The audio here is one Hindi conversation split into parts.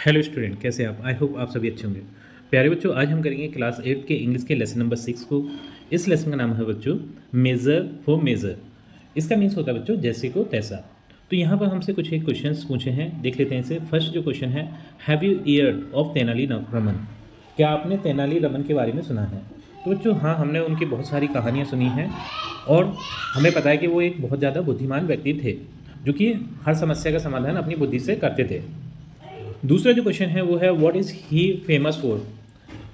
हेलो स्टूडेंट, कैसे आप? आई होप आप सभी अच्छे होंगे। प्यारे बच्चों, आज हम करेंगे क्लास 8 के इंग्लिश के लेसन नंबर 6 को। इस लेसन का नाम है बच्चों मेज़र फॉर मेज़र। इसका मीन्स होता है बच्चों जैसे को तैसा। तो यहाँ पर हमसे कुछ एक क्वेश्चंस पूछे हैं, देख लेते हैं इसे। फर्स्ट जो क्वेश्चन है, have you year of Tenali Raman? क्या आपने तेनाली रमन के बारे में सुना है? तो बच्चों हाँ, हमने उनकी बहुत सारी कहानियाँ सुनी हैं और हमें पता है कि वो एक बहुत ज़्यादा बुद्धिमान व्यक्ति थे जो कि हर समस्या का समाधान अपनी बुद्धि से करते थे। दूसरा जो क्वेश्चन है वो है what is he famous for?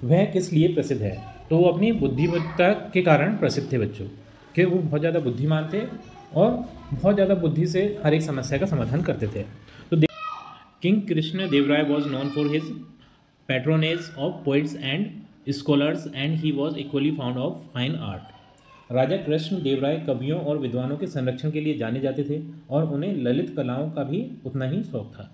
वह किस लिए प्रसिद्ध है? तो वो अपनी बुद्धिमत्ता के कारण प्रसिद्ध थे बच्चों, कि वो बहुत ज़्यादा बुद्धिमान थे और बहुत ज़्यादा बुद्धि से हर एक समस्या का समाधान करते थे। तो king Krishna Deva Raya was known for his patronage of poets and scholars and he was equally fond of fine art. राजा कृष्ण देव राय कवियों और विद्वानों के संरक्षण के लिए जाने जाते थे और उन्हें ललित कलाओं का भी उतना ही शौक था।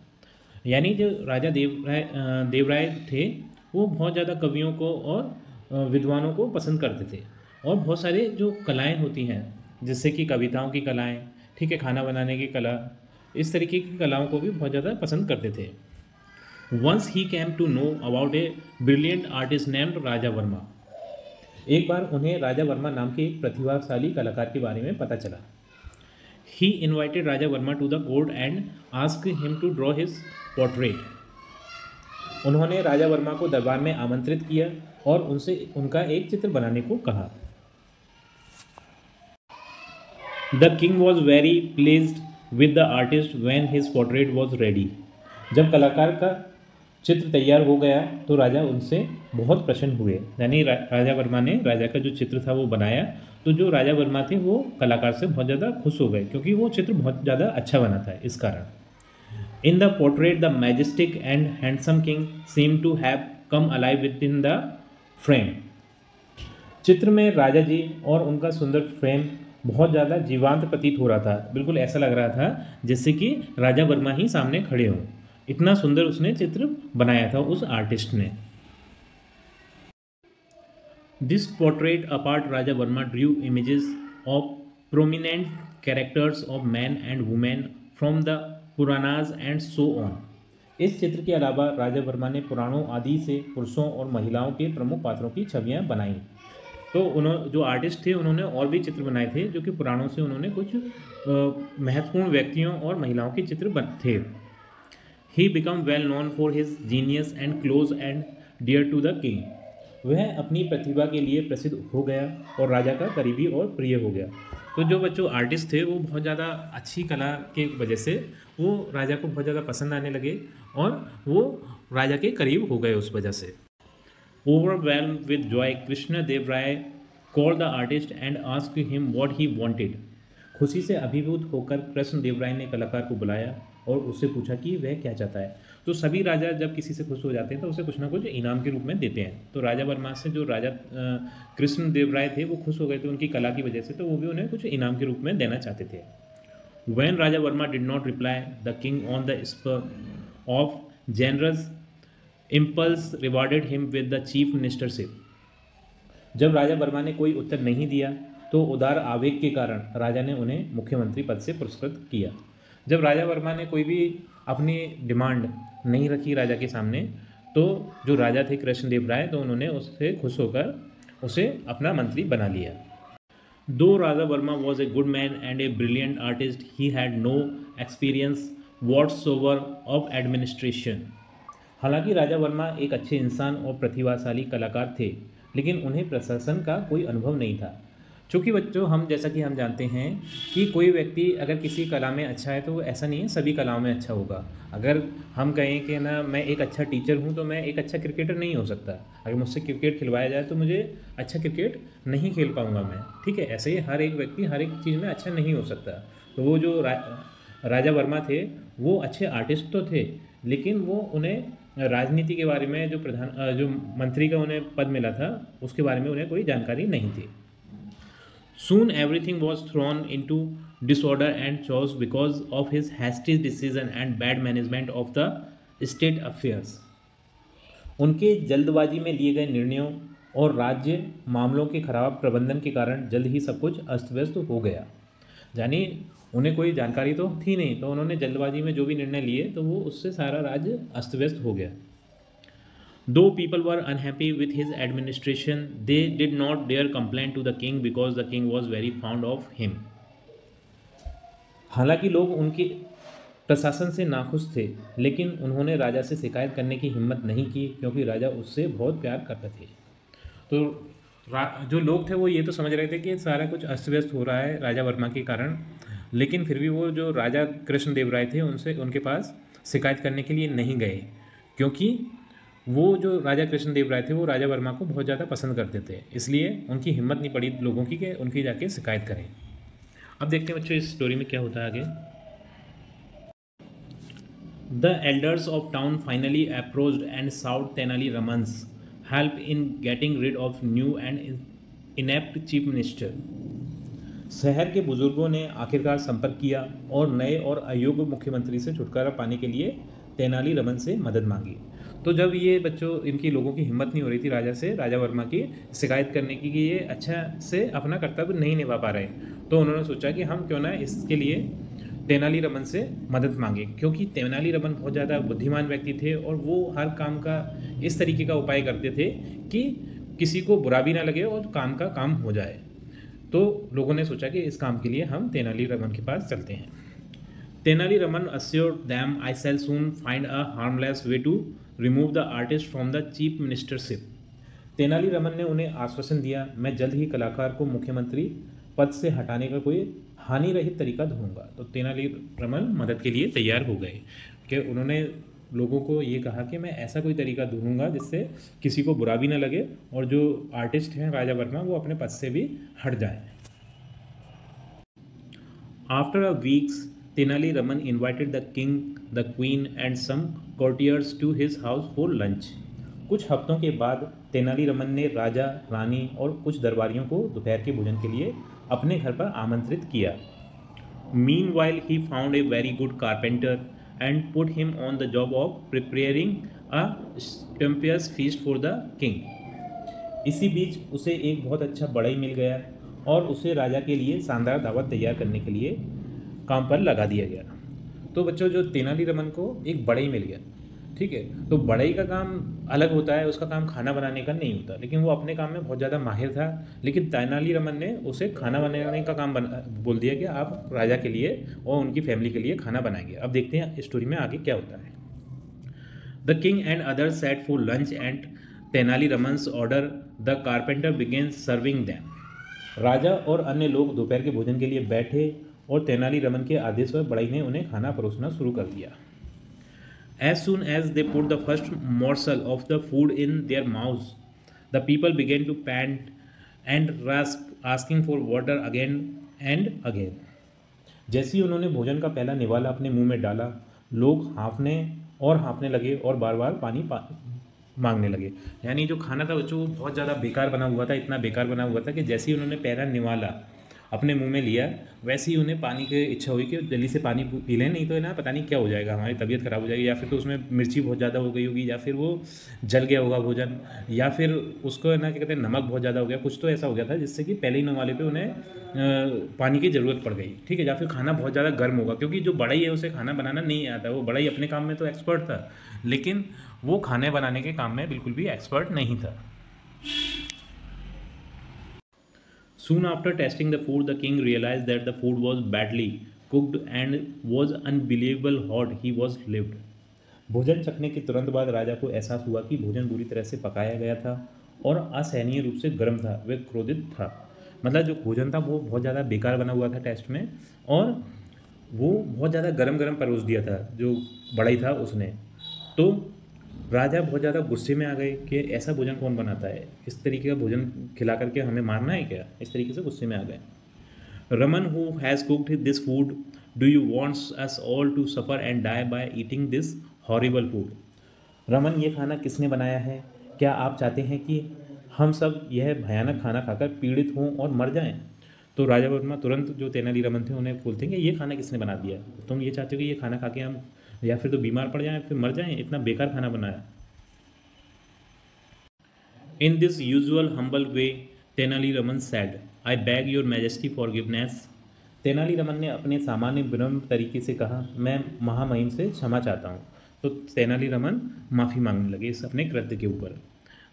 यानी जो राजा देव राय थे वो बहुत ज़्यादा कवियों को और विद्वानों को पसंद करते थे और बहुत सारे जो कलाएं होती हैं जैसे कि कविताओं की कलाएं, ठीक है, खाना बनाने की कला, इस तरीके की कलाओं को भी बहुत ज़्यादा पसंद करते थे। Once he came to know about a brilliant artist named Raja Varma. एक बार उन्हें राजा वर्मा नाम के एक प्रतिभाशाली कलाकार के बारे में पता चला। He invited Raja Verma to the court and asked him to draw his portrait. उन्होंने राजा वर्मा को दरबार में आमंत्रित किया और उनसे उनका एक चित्र बनाने को कहा। The king was very pleased with the artist when his portrait was ready. जब कलाकार का चित्र तैयार हो गया तो राजा उनसे बहुत प्रसन्न हुए। यानी राजा वर्मा ने राजा का जो चित्र था वो बनाया, तो जो राजा वर्मा थे वो कलाकार से बहुत ज़्यादा खुश हो गए क्योंकि वो चित्र बहुत ज़्यादा अच्छा बना था इस कारण। In the portrait the majestic and handsome king seem to have come alive within the frame. चित्र में राजा जी और उनका सुंदर फ्रेम बहुत ज़्यादा जीवांत प्रतीत हो रहा था। बिल्कुल ऐसा लग रहा था जैसे कि राजा वर्मा ही सामने खड़े हों। इतना सुंदर उसने चित्र बनाया था उस आर्टिस्ट ने। This portrait apart Raja Verma drew images of prominent characters of men and women from the Puranas and so on. इस चित्र के अलावा राजा वर्मा ने पुराणों आदि से पुरुषों और महिलाओं के प्रमुख पात्रों की छवियां बनाई। तो उन्होंने जो आर्टिस्ट थे उन्होंने और भी चित्र बनाए थे जो कि पुराणों से उन्होंने कुछ महत्वपूर्ण व्यक्तियों और महिलाओं के चित्र थे। He became well known for his genius and close and dear to the king. वह अपनी प्रतिभा के लिए प्रसिद्ध हो गया और राजा का करीबी और प्रिय हो गया। तो जो बच्चों आर्टिस्ट थे वो बहुत ज़्यादा अच्छी कला के वजह से वो राजा को बहुत ज़्यादा पसंद आने लगे और वो राजा के करीब हो गए उस वजह से। Overwhelmed with joy, Krishna Deva Rai called the artist and asked him what he wanted. खुशी से अभिभूत होकर कृष्ण देव राय ने कलाकार को बुलाया और उससे पूछा कि वह क्या चाहता है। तो सभी राजा जब किसी से खुश हो जाते हैं तो उसे कुछ ना कुछ इनाम के रूप में देते हैं। तो राजा वर्मा से जो राजा कृष्ण देव राय थे वो खुश हो गए थे उनकी कला की वजह से, तो वो भी उन्हें कुछ इनाम के रूप में देना चाहते थे। When Raja Varma did not reply the king on the spur of generous impulse rewarded him with the chief ministership. जब राजा वर्मा ने कोई उत्तर नहीं दिया तो उदार आवेग के कारण राजा ने उन्हें मुख्यमंत्री पद से पुरस्कृत किया। जब राजा वर्मा ने कोई भी अपनी डिमांड नहीं रखी राजा के सामने, तो जो राजा थे कृष्णदेव राय, तो उन्होंने उससे खुश होकर उसे अपना मंत्री बना लिया। Though Raja Varma was a good man and a brilliant artist, he had no experience whatsoever of administration. हालांकि राजा वर्मा एक अच्छे इंसान और प्रतिभाशाली कलाकार थे, लेकिन उन्हें प्रशासन का कोई अनुभव नहीं था। चूँकि बच्चों हम जैसा कि हम जानते हैं कि कोई व्यक्ति अगर किसी कला में अच्छा है तो ऐसा नहीं है सभी कलाओं में अच्छा होगा। अगर हम कहें कि ना मैं एक अच्छा टीचर हूँ तो मैं एक अच्छा क्रिकेटर नहीं हो सकता। अगर मुझसे क्रिकेट खिलवाया जाए तो मुझे अच्छा क्रिकेट नहीं खेल पाऊँगा मैं, ठीक है। ऐसे ही हर एक व्यक्ति हर एक चीज़ में अच्छा नहीं हो सकता। तो वो जो राजा वर्मा थे वो अच्छे आर्टिस्ट तो थे, लेकिन वो उन्हें राजनीति के बारे में जो मंत्री का उन्हें पद मिला था उसके बारे में उन्हें कोई जानकारी नहीं थी। Soon everything was thrown into disorder and chaos because of his hasty decision and bad management of the state affairs. उनके जल्दबाजी में लिए गए निर्णयों और राज्य मामलों के खराब प्रबंधन के कारण जल्द ही सब कुछ अस्त व्यस्त हो गया। यानी उन्हें कोई जानकारी तो थी नहीं, तो उन्होंने जल्दबाजी में जो भी निर्णय लिए तो वो उससे सारा राज्य अस्त व्यस्त हो गया। Though people were unhappy with his administration they did not dare complain to the king because the king was very fond of him. हालांकि लोग उनके प्रशासन से नाखुश थे, लेकिन उन्होंने राजा से शिकायत करने की हिम्मत नहीं की क्योंकि राजा उससे बहुत प्यार करते थे। तो जो लोग थे वो ये तो समझ रहे थे कि सारा कुछ अस्त व्यस्त हो रहा है राजा वर्मा के कारण, लेकिन फिर भी वो जो राजा कृष्णदेव राय थे उनसे उनके पास शिकायत करने के लिए नहीं गए, क्योंकि वो जो राजा कृष्णदेव राय थे वो राजा वर्मा को बहुत ज़्यादा पसंद करते थे, इसलिए उनकी हिम्मत नहीं पड़ी लोगों की कि उनकी जाके शिकायत करें। अब देखते हैं बच्चों इस स्टोरी में क्या होता है आगे। The elders of town finally approached and sought Tenali Raman's help in getting rid of new and inept chief minister. शहर के बुजुर्गों ने आखिरकार संपर्क किया और नए और अयोग्य मुख्यमंत्री से छुटकारा पाने के लिए तेनाली रमन से मदद मांगी। तो जब ये बच्चों इनकी लोगों की हिम्मत नहीं हो रही थी राजा से, राजा वर्मा की शिकायत करने की कि ये अच्छा से अपना कर्तव्य नहीं निभा पा रहे, तो उन्होंने सोचा कि हम क्यों ना इसके लिए तेनालीरामन से मदद मांगे, क्योंकि तेनालीरामन बहुत ज़्यादा बुद्धिमान व्यक्ति थे और वो हर काम का इस तरीके का उपाय करते थे कि किसी को बुरा भी ना लगे और काम का काम हो जाए। तो लोगों ने सोचा कि इस काम के लिए हम तेनालीरामन के पास चलते हैं। Tenali Raman assured them, I shall soon find a harmless way to remove the artist from the chief ministership. Tenali Raman ने उन्हें आश्वासन दिया, मैं जल्द ही कलाकार को मुख्यमंत्री पद से हटाने का कोई हानि रहित तरीका ढूंढूंगा। तो तेनालीरामन मदद के लिए तैयार हो गए कि उन्होंने लोगों को ये कहा कि मैं ऐसा कोई तरीका ढूंढूंगा जिससे किसी को बुरा भी ना लगे और जो आर्टिस्ट हैं राजा वर्मा वो अपने पद से भी हट जाएं। After a weeks Tenaliraman invited the king, the queen and some courtiers to his house for lunch. कुछ हफ्तों के बाद तेनालीरामन ने राजा, रानी और कुछ दरबारियों को दोपहर के भोजन के लिए अपने घर पर आमंत्रित किया। Meanwhile he found a very good carpenter and put him on the job of preparing a sumptuous feast for the king. इसी बीच उसे एक बहुत अच्छा बढ़ई मिल गया और उसे राजा के लिए शानदार दावत तैयार करने के लिए काम पर लगा दिया गया। तो बच्चों जो तेनालीरामन को एक बढ़ई मिल गया, ठीक है, तो बढ़ई का काम अलग होता है, उसका काम खाना बनाने का नहीं होता, लेकिन वो अपने काम में बहुत ज़्यादा माहिर था। लेकिन तेनालीरामन ने उसे खाना बनाने का काम बोल दिया कि आप राजा के लिए और उनकी फैमिली के लिए खाना बनाएंगे। अब देखते हैं स्टोरी में आगे क्या होता है। The king and others sat for lunch and Tenali Raman's order the carpenter began serving them. राजा और अन्य लोग दोपहर के भोजन के लिए बैठे और तेनालीरामन के आदेश पर बढ़ई ने उन्हें खाना परोसना शुरू कर दिया। As soon as they put the first morsel of the food in their mouths, the people began to pant and rasp, asking for water again and again. जैसे ही उन्होंने भोजन का पहला निवाला अपने मुंह में डाला, लोग हाँफने लगे और बार बार पानी मांगने लगे। यानी जो खाना था बच्चों वो बहुत ज़्यादा बेकार बना हुआ था, इतना बेकार बना हुआ था कि जैसे ही उन्होंने पहला निवाला अपने मुंह में लिया वैसे ही उन्हें पानी की इच्छा हुई कि जल्दी से पानी पी लें, नहीं तो ना पता नहीं क्या हो जाएगा, हमारी तबीयत ख़राब हो जाएगी, या फिर तो उसमें मिर्ची बहुत ज़्यादा हो गई होगी, या फिर वो जल गया होगा भोजन, या फिर उसको है ना क्या कहते हैं नमक बहुत ज़्यादा हो गया, कुछ तो ऐसा हो गया था जिससे कि पहले ही नवाले पे उन्हें पानी की ज़रूरत पड़ गई, ठीक है। या फिर खाना बहुत ज़्यादा गर्म होगा, क्योंकि जो बढ़ई है उसे खाना बनाना नहीं आता, वो बढ़ई अपने काम में तो एक्सपर्ट था लेकिन वो खाने बनाने के काम में बिल्कुल भी एक्सपर्ट नहीं था। Soon after tasting the food, the king realized that the food was badly cooked and was unbelievable hot. He was lived. भोजन चखने के तुरंत बाद राजा को एहसास हुआ कि भोजन बुरी तरह से पकाया गया था और असहनीय रूप से गर्म था। वह क्रोधित था, मतलब जो भोजन था वो बहुत ज़्यादा बेकार बना हुआ था टेस्ट में, और वो बहुत ज़्यादा गरम परोस दिया था जो बढ़ई था उसने। तो राजा बहुत ज़्यादा गुस्से में आ गए कि ऐसा भोजन कौन बनाता है, इस तरीके का भोजन खिला करके हमें मारना है क्या, इस तरीके से गुस्से में आ गए। Raman who has cooked this food, do you wants us all to suffer and die by eating this horrible food. Raman, ये खाना किसने बनाया है? क्या आप चाहते हैं कि हम सब यह भयानक खाना खाकर पीड़ित हों और मर जाएं? तो राजा वर्मा तुरंत जो तेनालीरामन थे उन्हें बोलते हैं कि ये खाना किसने बना दिया, तुम ये चाहते हो कि ये खाना खा के हम या फिर तो बीमार पड़ जाएं फिर मर जाएं, इतना बेकार खाना बनाया। In this usual humble way Tenali Raman said, I bag your majesty forgiveness Tenali Raman ने अपने सामान्य विनम्र तरीके से कहा, मैं महामहिम से क्षमा चाहता हूँ। तो तेनालीरामन माफ़ी मांगने लगे इस अपने कृत्य के ऊपर।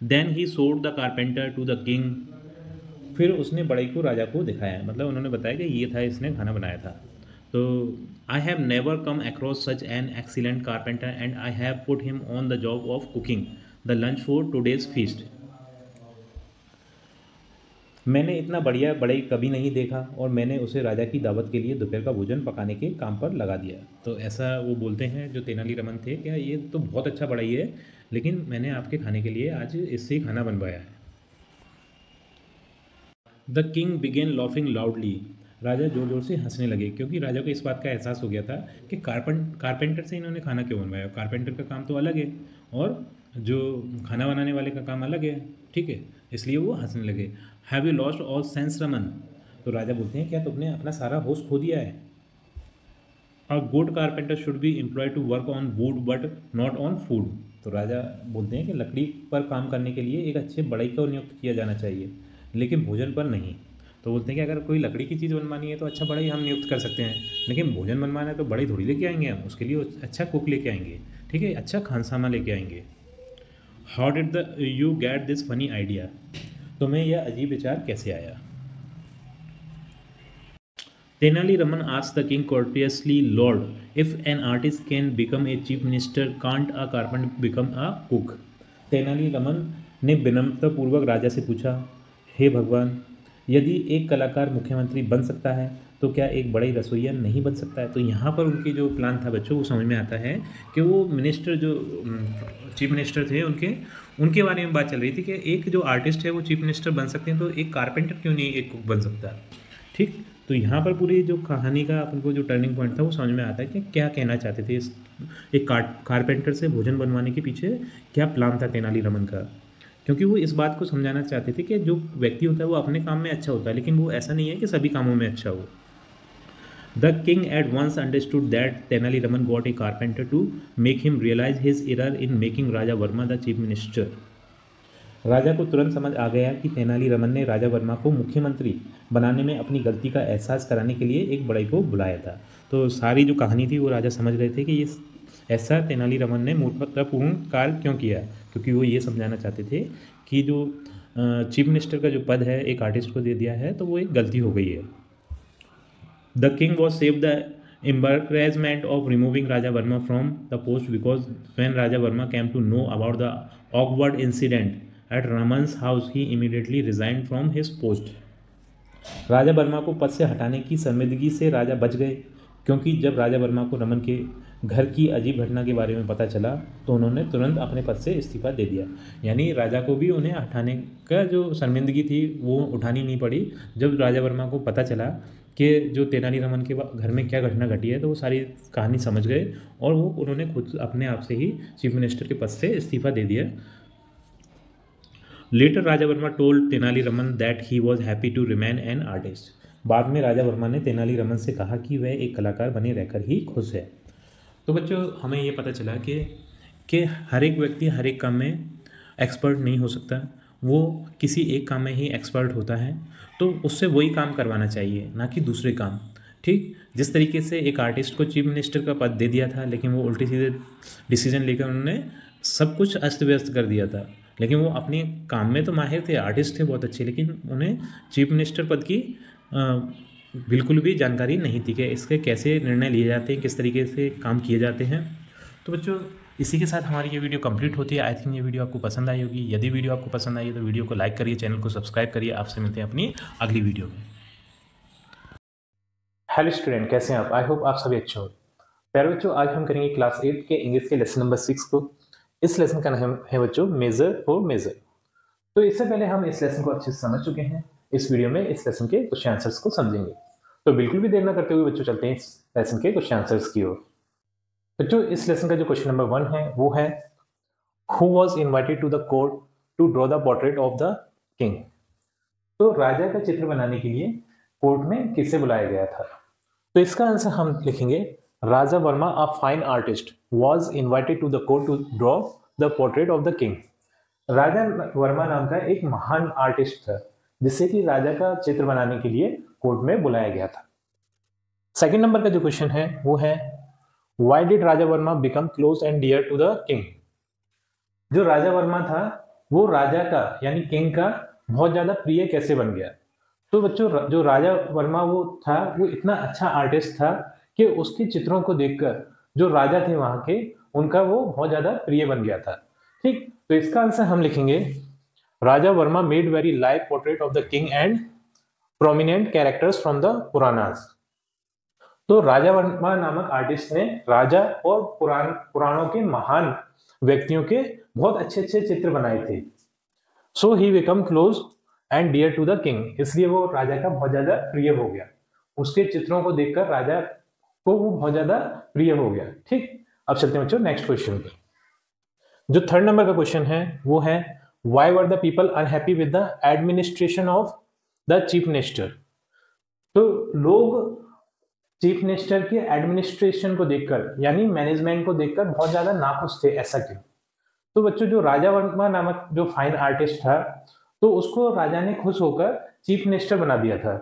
Then he sold the carpenter to the king. फिर उसने बढ़ई को राजा को दिखाया, मतलब उन्होंने बताया कि ये था, इसने खाना बनाया था। तो I have never come across such an excellent carpenter and I have put him on the job of cooking the lunch for today's feast. मैंने इतना बढ़िया बढ़ई कभी नहीं देखा और मैंने उसे राजा की दावत के लिए दोपहर का भोजन पकाने के काम पर लगा दिया। तो ऐसा वो बोलते हैं जो तेनालीरामन थे, क्या ये तो बहुत अच्छा बढ़ई है, लेकिन मैंने आपके खाने के लिए आज इससे ही खाना बनवाया है। The king began laughing loudly. राजा जोर जोर से हंसने लगे, क्योंकि राजा को इस बात का एहसास हो गया था कि कारपेंटर से इन्होंने खाना क्यों बनवाया। कारपेंटर का काम तो अलग है और जो खाना बनाने वाले का काम अलग है, ठीक है, इसलिए वो हंसने लगे। Have you lost all sense Raman. तो राजा बोलते हैं, क्या तुमने अपना सारा होश खो दिया है। A good carpenter should be employed to work on wood but not on food. तो राजा बोलते हैं कि लकड़ी पर काम करने के लिए एक अच्छे बढ़ई को नियुक्त किया जाना चाहिए, लेकिन भोजन पर नहीं। तो बोलते हैं कि अगर कोई लकड़ी की चीज़ बनवानी है तो अच्छा बढ़ई हम नियुक्त कर सकते हैं, लेकिन भोजन बनवाना है तो बढ़ई थोड़ी लेके आएंगे हम, उसके लिए अच्छा कुक लेके आएंगे, ठीक है, अच्छा खानसामा लेके आएंगे। How did the you get this funny idea. तुम्हें यह अजीब विचार कैसे आया। Tenali Raman asked the king courteously, Lord, if an artist can become a chief minister, can't a carpenter become a cook? Tenali Raman ने विनम्रतापूर्वक राजा से पूछा, हे भगवान, यदि एक कलाकार मुख्यमंत्री बन सकता है तो क्या एक बड़ा रसोइया नहीं बन सकता है। तो यहाँ पर उनकी जो प्लान था बच्चों, वो समझ में आता है कि वो मिनिस्टर जो चीफ मिनिस्टर थे उनके बारे में बात चल रही थी कि एक जो आर्टिस्ट है वो चीफ मिनिस्टर बन सकते हैं, तो एक कारपेंटर क्यों नहीं एक कुक बन सकता। ठीक, तो यहाँ पर पूरी जो कहानी का अपन को जो टर्निंग पॉइंट था वो समझ में आता है कि क्या कहना चाहते थे इस एक कारपेंटर से भोजन बनवाने के पीछे क्या प्लान था तेनालीरामन का। क्योंकि वो इस बात को समझाना चाहते थे कि जो व्यक्ति होता है वो अपने काम में अच्छा होता है, लेकिन वो ऐसा नहीं है कि सभी कामों में अच्छा हो। The king at once understood that Tenali Raman got a carpenter to make him realise his error in making Raja Varma the chief minister. राजा को तुरंत समझ आ गया कि तेनालीरामन ने राजा वर्मा को मुख्यमंत्री बनाने में अपनी गलती का एहसास कराने के लिए एक बढ़ई को बुलाया था। तो सारी जो कहानी थी वो राजा समझ रहे थे कि ये ऐसा तेनालीरामन ने मूर्खतापूर्ण कार्य क्यों किया, क्योंकि वो ये समझाना चाहते थे कि जो चीफ मिनिस्टर का जो पद है एक आर्टिस्ट को दे दिया है तो वो एक गलती हो गई है। The king was save the embarrassment of removing Raja Verma from the post because when Raja Verma came to know about the awkward incident at Raman's house, he immediately resigned from his post. राजा वर्मा को पद से हटाने की शर्मिंदगी से राजा बच गए, क्योंकि जब राजा वर्मा को रमन के घर की अजीब घटना के बारे में पता चला तो उन्होंने तुरंत अपने पद से इस्तीफा दे दिया। यानी राजा को भी उन्हें हटाने का जो शर्मिंदगी थी वो उठानी नहीं पड़ी। जब राजा वर्मा को पता चला कि जो तेनालीरामन के घर में क्या घटना घटी है तो वो सारी कहानी समझ गए और वो उन्होंने खुद अपने आप से ही चीफ मिनिस्टर के पद से इस्तीफा दे दिया। Later Raja Varma told Tenaliraman that he was happy to remain an artist. बाद में राजा वर्मा ने तेनालीरामन से कहा कि वह एक कलाकार बने रहकर ही खुश है। तो बच्चों हमें ये पता चला कि हर एक व्यक्ति हर एक काम में एक्सपर्ट नहीं हो सकता, वो किसी एक काम में ही एक्सपर्ट होता है, तो उससे वही काम करवाना चाहिए, ना कि दूसरे काम। ठीक, जिस तरीके से एक आर्टिस्ट को चीफ मिनिस्टर का पद दे दिया था, लेकिन वो उल्टे सीधे डिसीजन लेकर उन्होंने सब कुछ अस्त व्यस्त कर दिया था, लेकिन वो अपने काम में तो माहिर थे, आर्टिस्ट थे बहुत अच्छे, लेकिन उन्हें चीफ मिनिस्टर पद की बिल्कुल भी जानकारी नहीं थी कि इसके कैसे निर्णय लिए जाते हैं, किस तरीके से काम किए जाते हैं। तो बच्चों इसी के साथ हमारी ये वीडियो कंप्लीट होती है। आई थिंक ये वीडियो आपको पसंद आई होगी। यदि वीडियो आपको पसंद आई है तो वीडियो को लाइक करिए, चैनल को सब्सक्राइब करिए। आपसे मिलते हैं अपनी अगली वीडियो में। हेलो स्टूडेंट, कैसे हैं आप? आई होप आप सभी अच्छे हो। प्यारे बच्चों, आज हम करेंगे क्लास 8 के इंग्लिश के लेसन नंबर 6 को। इस लेसन का नाम है बच्चों मेजर फॉर मेजर। तो इससे पहले हम इस लेसन को अच्छे से समझ चुके हैं। इस वीडियो में इस लेसन के कुछ आंसर्स को समझेंगे। तो बिल्कुल भी देर न करते हुए बच्चों चलते हैं इस लेसन के कुछ आंसर्स की ओर। बच्चों इस लेसन का जो क्वेश्चन नंबर 1 है वो है who was invited to the court to draw the portrait of the king. तो राजा का चित्र बनाने के लिए कोर्ट में किसे बुलाया गया था? तो इसका आंसर हम लिखेंगे Raja Varma a fine artist was invited to the court to draw the portrait of the king. Raja Varma नाम का एक महान आर्टिस्ट था जिससे कि राजा का चित्र बनाने के लिए कोर्ट में बुलाया गया था। सेकंड नंबर का जो क्वेश्चन है वो है why did Raja Varma become close and dear to the king. जो राजा वर्मा था वो राजा का यानी किंग का बहुत ज्यादा प्रिय कैसे बन गया। तो बच्चों जो राजा वर्मा वो था वो इतना अच्छा आर्टिस्ट था कि उसके चित्रों को देखकर जो राजा थे वहां के उनका वो बहुत ज्यादा प्रिय बन गया था। ठीक, तो इसका आंसर हम लिखेंगे Raja Varma made very live portrait of the king and prominent characters from the Puranas. तो राजा वर्मा नामक आर्टिस्ट ने राजा और पुराणों के महान व्यक्तियों के बहुत अच्छे अच्छे चित्र बनाए थे। So he become close and dear to the king, इसलिए वो राजा का बहुत ज्यादा प्रिय हो गया। उसके चित्रों को देखकर राजा को वो बहुत ज्यादा प्रिय हो गया। ठीक, अब चलते हैं बच्चों नेक्स्ट क्वेश्चन पे। जो थर्ड नंबर का क्वेश्चन है वो है why were the people unhappy with the administration of the chief minister. तो लोग चीफ मिनिस्टर के एडमिनिस्ट्रेशन को देखकर यानी मैनेजमेंट को देखकर बहुत ज्यादा नाखुश थे, ऐसा क्यों। तो बच्चों जो राजा वर्मा नामक जो फाइन आर्टिस्ट था तो उसको राजा ने खुश होकर चीफ मिनिस्टर बना दिया था।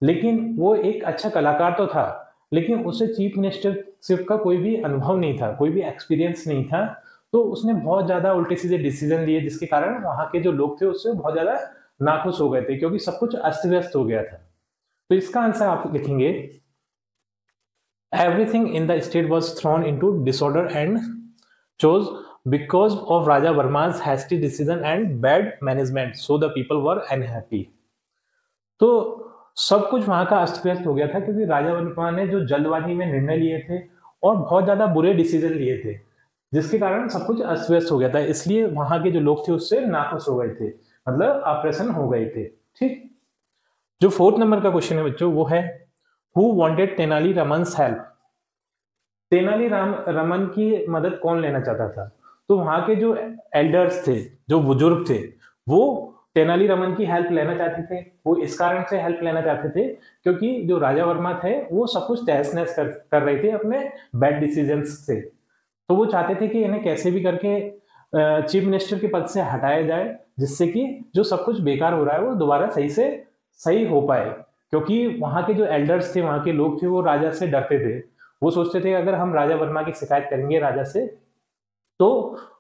लेकिन वो एक अच्छा कलाकार तो था लेकिन उसे चीफ मिनिस्टरशिप का कोई भी अनुभव नहीं था, कोई भी एक्सपीरियंस नहीं था। तो उसने बहुत ज्यादा उल्टे सीधे डिसीजन लिए जिसके कारण वहां के जो लोग थे उससे बहुत ज्यादा नाखुश हो गए थे क्योंकि सब कुछ अस्त व्यस्त हो गया था। तो इसका आंसर आप लिखेंगे everything in the state was thrown into disorder and chaos because of Raja Varma's hasty decision and bad management, so the people were unhappy। तो सब कुछ वहां का अस्त व्यस्त हो गया था क्योंकि राजा वर्मा ने जो जल्दबाजी में निर्णय लिए थे और बहुत ज्यादा बुरे डिसीजन लिए थे जिसके कारण सब कुछ अस्त व्यस्त हो गया था, इसलिए वहां के जो लोग थे उससे नाखुश हो गए थे, मतलब अप्रसन्न हो गए थे। ठीक, जो फोर्थ नंबर का क्वेश्चन है बच्चों वो है who wanted Tenali Raman's help. Tenali Raman की मदद कौन लेना चाहता था। तो वहां के जो एल्डर्स थे, जो बुजुर्ग थे, वो तेनाली रमन की हेल्प लेना चाहते थे। वो इस कारण से हेल्प लेना चाहते थे क्योंकि जो राजा वर्मा थे वो सब कुछ तहस नहस कर रहे थे अपने बैड डिसीजंस से। तो वो चाहते थे कि इन्हें कैसे भी करके चीफ मिनिस्टर के पद से हटाया जाए जिससे कि जो सब कुछ बेकार हो रहा है वो दोबारा सही से सही हो पाए। क्योंकि वहां के जो एल्डर्स थे, वहां के लोग थे, वो राजा से डरते थे। वो सोचते थे अगर हम राजा वर्मा की शिकायत करेंगे राजा से तो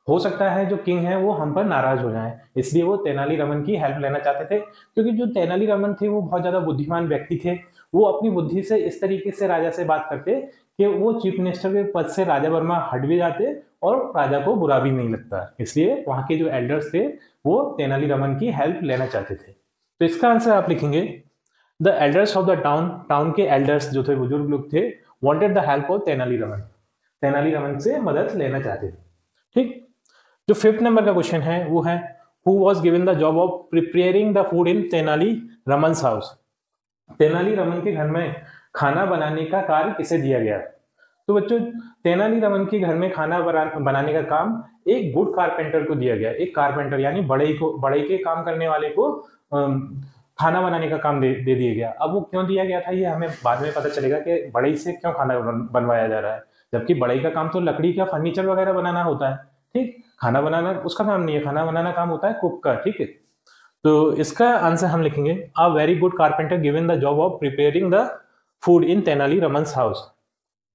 हो सकता है जो किंग है वो हम पर नाराज हो जाए, इसलिए वो तेनाली रमन की हेल्प लेना चाहते थे। क्योंकि जो तेनाली रमन थे वो बहुत ज्यादा बुद्धिमान व्यक्ति थे। वो अपनी बुद्धि से इस तरीके से राजा से बात करते कि वो चीफ मिनिस्टर के पद से राजा वर्मा हट भी जाते और राजा को बुरा भी नहीं लगता। इसलिए वहां के जो एल्डर्स थे वो तेनाली रमन की हेल्प लेना चाहते थे। तो इसका आंसर आप लिखेंगे the elders of the town, town के एल्डर्स जो थे, बुजुर्ग लोग थे, wanted the help of Tenali Raman, Tenali Raman से मदद लेना चाहते थे। ठीक, जो फिफ्थ नंबर का क्वेश्चन है वो है who was given the job of preparing the food in Tenali Raman's house. Tenali Raman के घर में खाना बनाने का कार्य किसे दिया गया। तो बच्चों तेनाली रमन के घर में खाना बनाने का काम एक गुड कारपेंटर को दिया गया। एक कारपेंटर यानी बड़े के काम करने वाले को खाना बनाने का काम दे दिया गया। अब वो क्यों दिया गया था ये हमें बाद में पता चलेगा कि बड़े से क्यों खाना बनवाया जा रहा है, जबकि बड़े का काम तो लकड़ी का फर्नीचर वगैरह बनाना होता है। ठीक, खाना बनाना उसका काम नहीं है, खाना बनाना काम होता है कुक का। ठीक है, तो इसका आंसर हम लिखेंगे a very good carpenter given the job of preparing the food in Tenali Raman's house.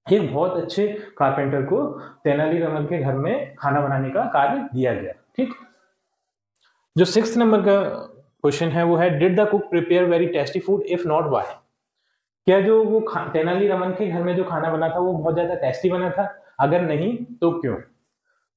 एक बहुत अच्छे कारपेंटर को तेनाली रमन के घर में खाना बनाने का कार्य दिया गया। ठीक, जो सिक्स्थ नंबर का क्वेश्चन है वो है did the cook prepare very tasty food, if not why. क्या जो वो तेनाली रमन के घर में जो खाना बना था वो बहुत ज्यादा टेस्टी बना था, अगर नहीं तो क्यों।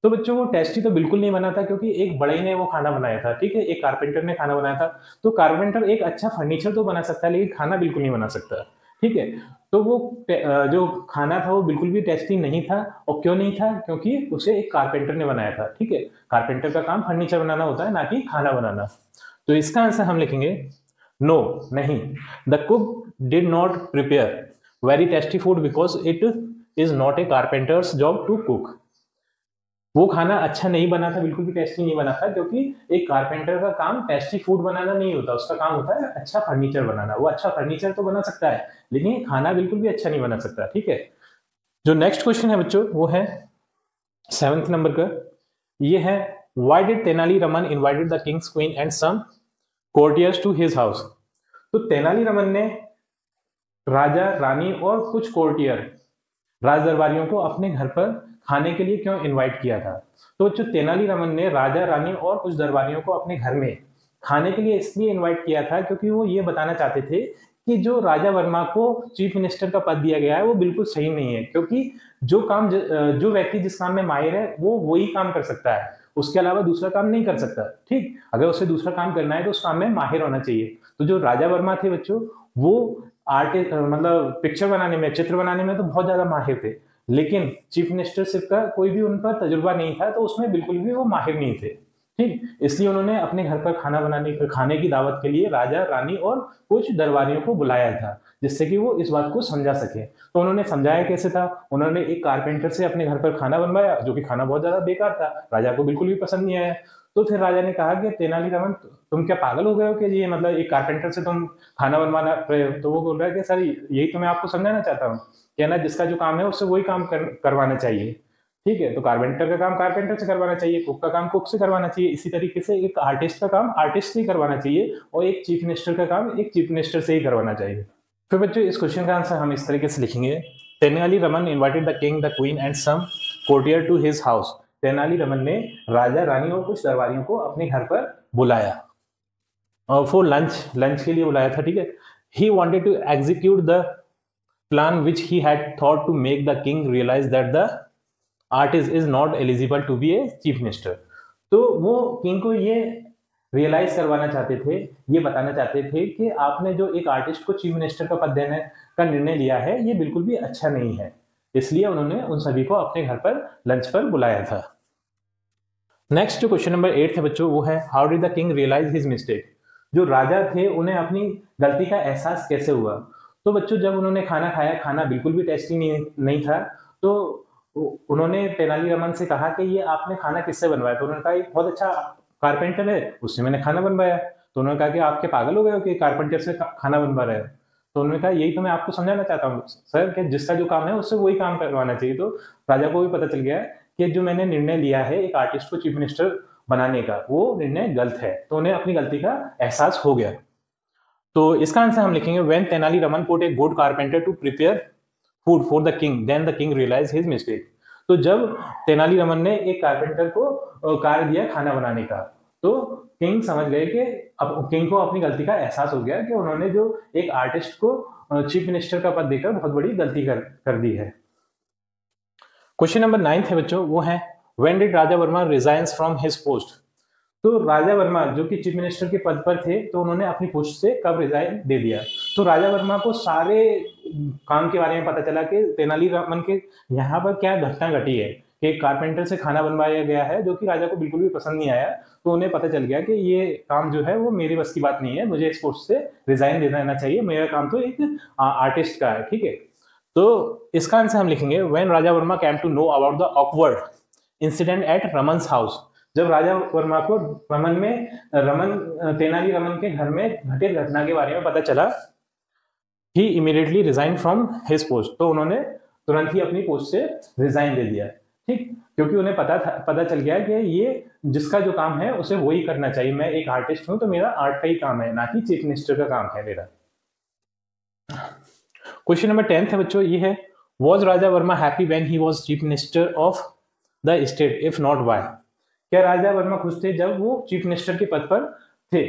तो बच्चों वो टेस्टी तो बिल्कुल नहीं बना था क्योंकि एक बड़े ने वो खाना बनाया था। ठीक है, एक कारपेंटर ने खाना बनाया था। तो कारपेंटर एक अच्छा फर्नीचर तो बना सकता है लेकिन खाना बिल्कुल नहीं बना सकता। ठीक है, तो वो जो खाना था वो बिल्कुल भी टेस्टी नहीं था। और क्यों नहीं था, क्योंकि उसे एक कारपेंटर ने बनाया था। ठीक है, कारपेंटर का काम फर्नीचर बनाना होता है ना कि खाना बनाना। तो इसका आंसर हम लिखेंगे नो, नहीं। The cook did not prepare very tasty food because it is not a carpenter's job to cook. वो खाना अच्छा नहीं बना था, बिल्कुल भी टेस्टी नहीं बना था क्योंकि एक कारपेंटर का काम टेस्टी फूड बनाना नहीं होता, उसका काम होता है अच्छा फर्नीचर बनाना। वो अच्छा फर्नीचर तो बना सकता है लेकिन खाना बिल्कुल भी अच्छा नहीं बना सकता। ठीक है, जो नेक्स्ट क्वेश्चन है बच्चों वो है सेवेंथ नंबर का, ये है why did Tenali Raman invited the kings queen and some courtiers to his house. तो तेनाली रमन ने राजा रानी और कुछ कोर्टियर राज दरबारियों को अपने घर पर खाने के लिए क्यों इनवाइट किया था? तो बच्चों तेनालीरामन ने राजा रानी और कुछ दरबारियों को अपने घर में खाने के लिए इसलिए इनवाइट किया था क्योंकि वो ये बताना चाहते थे कि जो राजा वर्मा को चीफ मिनिस्टर का पद दिया गया है वो बिल्कुल सही नहीं है, क्योंकि जो व्यक्ति जिस काम में माहिर है वो वही काम कर सकता है, उसके अलावा दूसरा काम नहीं कर सकता। ठीक, अगर उसे दूसरा काम करना है तो उस काम में माहिर होना चाहिए। तो जो राजा वर्मा थे बच्चों, वो आर्टिस्ट मतलब पिक्चर बनाने में, चित्र बनाने में तो बहुत ज्यादा माहिर थे, लेकिन चीफ मिनिस्टरशिप का कोई भी उन पर तजुर्बा नहीं था, तो उसमें बिल्कुल भी वो माहिर नहीं थे। ठीक, इसलिए उन्होंने अपने घर पर खाने की दावत के लिए राजा रानी और कुछ दरबारियों को बुलाया था, जिससे कि वो इस बात को समझा सके। तो उन्होंने समझाया कैसे था? उन्होंने एक कारपेंटर से अपने घर पर खाना बनवाया, जो कि खाना बहुत ज्यादा बेकार था, राजा को बिल्कुल भी पसंद नहीं आया। तो फिर राजा ने कहा कि तेनालीरामन तुम क्या पागल हो गए हो कि ये मतलब एक कारपेंटर से तुम खाना बनवाना रहे हो? तो वो बोल रहा है कि सर यही तो मैं आपको समझाना चाहता हूँ, कहना जिसका जो काम है उससे वही काम करवाना चाहिए। ठीक है, तो कारपेंटर का काम कारपेंटर से करवाना चाहिए, कुक का काम कुक से करवाना चाहिए, इसी तरीके से एक आर्टिस्ट का काम आर्टिस्ट से ही करवाना चाहिए, और एक चीफ मिनिस्टर का काम एक चीफ मिनिस्टर से ही करवाना चाहिए। फिर बच्चों इस क्वेश्चन का आंसर हम इस तरीके से लिखेंगे, Tenaliraman invited the king, the queen and some courtier to his house. Tenaliraman ने राजा रानी और कुछ दरबारियों को अपने घर पर बुलाया और फॉर लंच के लिए बुलाया था। ठीक है, he wanted to execute the plan which he had thought to make the king realise that the artist is not eligible to be a chief minister. तो वो किंग को ये रियलाइज करवाना चाहते थे, ये बताना चाहते थे कि आपने जो एक आर्टिस्ट को चीफ मिनिस्टर का पद देने का निर्णय लिया है ये बिल्कुल भी अच्छा नहीं है, इसलिए उन्होंने उन सभी को अपने घर पर लंच पर बुलाया था। नेक्स्ट जो क्वेश्चन नंबर 8 है बच्चों, वो है how did the king realise his mistake. जो राजा थे उन्हें अपनी गलती का एहसास कैसे हुआ? तो बच्चों जब उन्होंने खाना खाया, खाना बिल्कुल भी टेस्टी नहीं था, तो उन्होंने तेनालीरामन से कहा कि ये आपने खाना किससे बनवाया? तो उन्होंने कहा एक बहुत अच्छा कारपेंटर है, उससे मैंने खाना बनवाया। तो उन्होंने कहा कि आपके पागल हो गए हो कि कारपेंटर से खाना बनवा रहे हो? तो उन्होंने कहा यही तो मैं आपको समझाना चाहता हूँ सर, कि जिसका जो काम है उससे वही काम करवाना चाहिए। तो राजा को भी पता चल गया कि जो मैंने निर्णय लिया है एक आर्टिस्ट को चीफ मिनिस्टर बनाने का, वो निर्णय गलत है, तो उन्हें अपनी गलती का एहसास हो गया। तो इसका आंसर हम लिखेंगे when Tenaliraman put a good carpenter to prepare food for the king then the king realise his mistake. तो जब तेनालीरामन ने एक कारपेंटर को कार्य दिया खाना बनाने का, तो किंग समझ गए कि अब किंग को अपनी गलती का एहसास हो गया कि उन्होंने जो एक आर्टिस्ट को चीफ मिनिस्टर का पद देकर बहुत बड़ी गलती कर दी है। क्वेश्चन नंबर 9 है बच्चों, वो है when did Raja Varma resigns from his post. तो राजा वर्मा जो कि चीफ मिनिस्टर के पद पर थे, तो उन्होंने अपनी पोस्ट से कब रिजाइन दे दिया? तो राजा वर्मा को सारे काम के बारे में पता चला कि तेनालीरामन के यहाँ पर क्या घटना घटी है कि कारपेंटर से खाना बनवाया गया है जो कि राजा को बिल्कुल भी पसंद नहीं आया। तो उन्हें पता चल गया कि ये काम जो है वो मेरी बस की बात नहीं है, मुझे इस पोस्ट से रिजाइन दे देना चाहिए, मेरा काम तो एक आर्टिस्ट का है। ठीक है, तो इसका आंसर हम लिखेंगे when Raja Varma came to know about the awkward incident at Raman's house. जब राजा वर्मा को तेनालीरामन के घर में घटित घटना के बारे में पता चला, he immediately resign from his post. तो उन्होंने तुरंत ही अपनी पोस्ट से रिजाइन दे दिया। ठीक, क्योंकि उन्हें पता चल गया कि ये जिसका जो काम है उसे वही करना चाहिए, मैं एक आर्टिस्ट हूं तो मेरा आर्ट का ही काम है, ना कि चीफ मिनिस्टर का काम है मेरा। क्वेश्चन नंबर 10 है बच्चों, ये है was Raja Verma happy when he was chief minister of the state, if not why. क्या राजा वर्मा खुश थे जब वो चीफ मिनिस्टर के पद पर थे,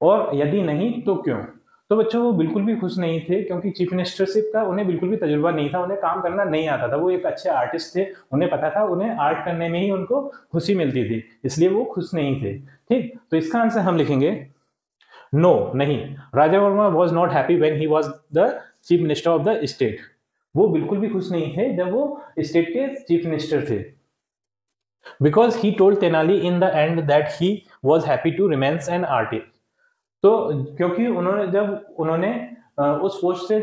और यदि नहीं तो क्यों? तो बच्चों वो बिल्कुल भी खुश नहीं थे, क्योंकि चीफ मिनिस्टरशिप का उन्हें बिल्कुल भी तजुर्बा नहीं था, उन्हें काम करना नहीं आता था। वो एक अच्छे आर्टिस्ट थे, उन्हें पता था उन्हें आर्ट करने में ही उनको खुशी मिलती थी, इसलिए वो खुश नहीं थे। ठीक, तो इसका आंसर हम लिखेंगे नो, नहीं, Raja Varma was not happy when he was the chief minister of the state. वो बिल्कुल भी खुश नहीं थे जब वो स्टेट के चीफ मिनिस्टर थे। Because he told Tenali in the end that he was happy to remains an artist. तो क्योंकि उन्होंने उस पोस्ट से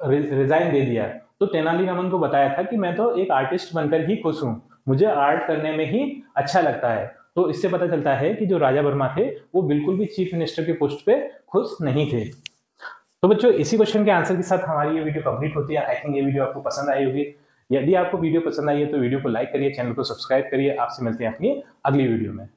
रिजाइन दे दिया, तो तेनालीरामन को बताया था कि मैं तो एक आर्टिस्ट बनकर ही खुश हूं, मुझे आर्ट करने में ही अच्छा लगता है। तो इससे पता चलता है कि जो राजा वर्मा थे वो बिल्कुल भी चीफ मिनिस्टर के पोस्ट पे खुश नहीं थे। तो बच्चों इसी क्वेश्चन के आंसर के साथ हमारी ये वीडियो कंप्लीट होती है। आई थिंक ये वीडियो आपको पसंद आई होगी। यदि आपको वीडियो पसंद आई है तो वीडियो को लाइक करिए, चैनल को सब्सक्राइब करिए। आपसे मिलते हैं अपनी अगली वीडियो में।